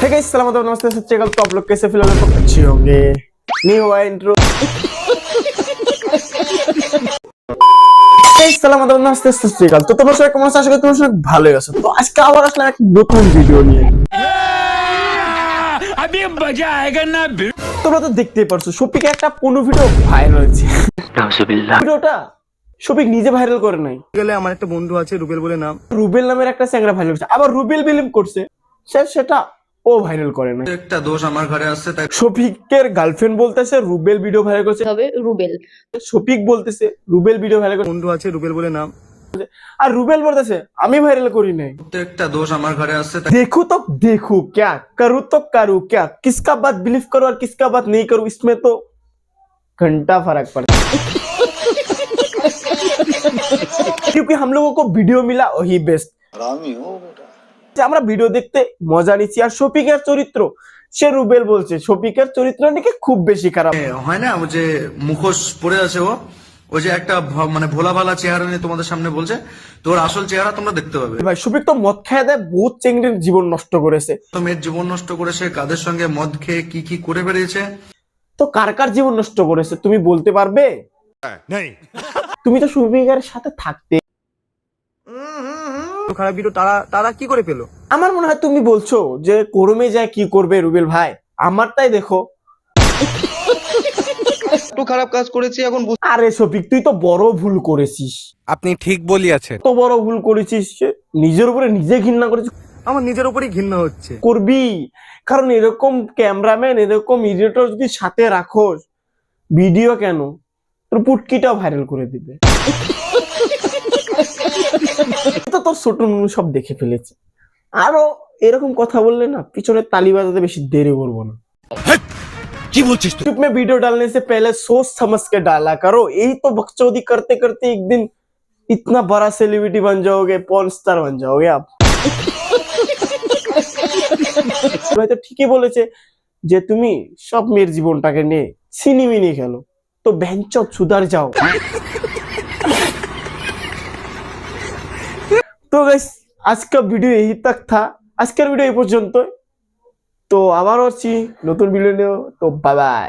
Hey guys सलाम नमस्ते सत श्री अकाल। तो आप लोग कैसे फील हो? अच्छे होंगे। नहीं हुआ इंट्रो। गाइस सलाम नमस्ते सत श्री अकाल। तो তোমরা সবাই কেমন আছো? আশা করি তোমরা সবাই ভালোই আছো। তো আজকে আবার আসলাম এক নতুন ভিডিও নিয়ে। अभी मजा आएगा ना। তোমরা তো দেখতেই পারছো শফিকের একটা পূর্ণ ভিডিও ভাইরাল হয়েছে। নাউজুবিল্লাহ। ভিডিওটা শফিক নিজে ভাইরাল করে নাই, গেলে আমার একটা বন্ধু আছে রুবেল বলে নাম, রুবেল নামের একটা চ্যাংড়া ভাইরাল হয়েছে। আবার রুবেল বিলিভ করছে সেটা ও ভাইরাল করে না। একটা দোষ আমার ঘরে আসছে তাই শফিকের গার্লফ্রেন্ড বলতেছে রুবেল ভিডিও ভাইরাল করছে, হবে রুবেল। শফিক বলতেছে রুবেল ভিডিও ভাইরাল করছে, বন্ধু আছে রুবেল বলে নাম, আর রুবেল বলতেছে আমি ভাইরাল করি নাই। একটা দোষ আমার ঘরে আসছে তাই देखो तो देखो, क्या करूँ तो करूँ क्या, किसका बात बिलीव करो और किसका बात नहीं करूँ, इसमें तो घंटा फर्क पड़ता है। क्योंकि हम लोगों को वीडियो मिला वही बेस्ट। আমরা ভিডিও দেখতে মজা নিচ্ছি। আর শফিকের চরিত্র, সে রুবেল বলছে শফিকের চরিত্র নাকি খুব বেশি খারাপ হয় না, ও যে মুখোশ পরে আছে, ও যে একটা মানে ভোলা ভালা চেহারা নিয়ে তোমাদের সামনে বলছে, তোর আসল চেহারা তোমরা দেখতে পাবে। ভাই শফিক তো মদ খেয়ে দেয়, বহুত চেংড়ির জীবন নষ্ট করেছে। তো মেয়ের জীবন নষ্ট করেছে, কাদের সঙ্গে মদ খেয়ে কি কি করে বেরিয়েছে, তো কার কার জীবন নষ্ট করেছে তুমি বলতে পারবে? তুমি তো শফিকের সাথে থাকতে। খারাপ ভিডিও তারা কি করে পেলো? আমার মনে হয় তুমি বলছো যে করমে যায় কি করবে রুবেল ভাই, আমারটাই দেখো। একটু খারাপ কাজ করেছি এখন। আরে শফিক তুই তো বড় ভুল করেছিস, আপনি ঠিক বলিয়াছেন। তো বড় ভুল করেছিস, নিজের উপরে নিজে ঘৃণা করেছিস। আমার নিজের উপরই ঘৃণা হচ্ছে। করবি, কারণ এরকম ক্যামেরাম্যান এরকম এডিটর যদি সাথে রাখোস, ভিডিও কেন তোর পুটকিটাও ভাইরাল করে দিবে। তো তোর ছোট নুনু সব দেখে ফেলেছে। আরো এরকম কথা বললে না পিছনে তালি বাজাতে বেশি দেরি করবো না। কি বলছিস তুই? यूट्यूब में वीडियो डालने से पहले सोच समझ के डाला करो। यही तो बकचोदी करते करते एक दिन इतना बड़ा सेलिब्रिटी बन जाओगे, पॉर्न स्टार बन जाओगे आप। ভাই তো ঠিকই বলেছে যে তুমি সব মেয়ের জীবনটাকে নিয়ে সিনিমিনি খেলো, তো ভ্যানচোদ সুধার যাও। তো गाइस आज का वीडियो यही तक था। আজকের ভিডিও এই পর্যন্ত। তো আবার আসছি নতুন ভিডিও নিয়ে। তো বাই বাই।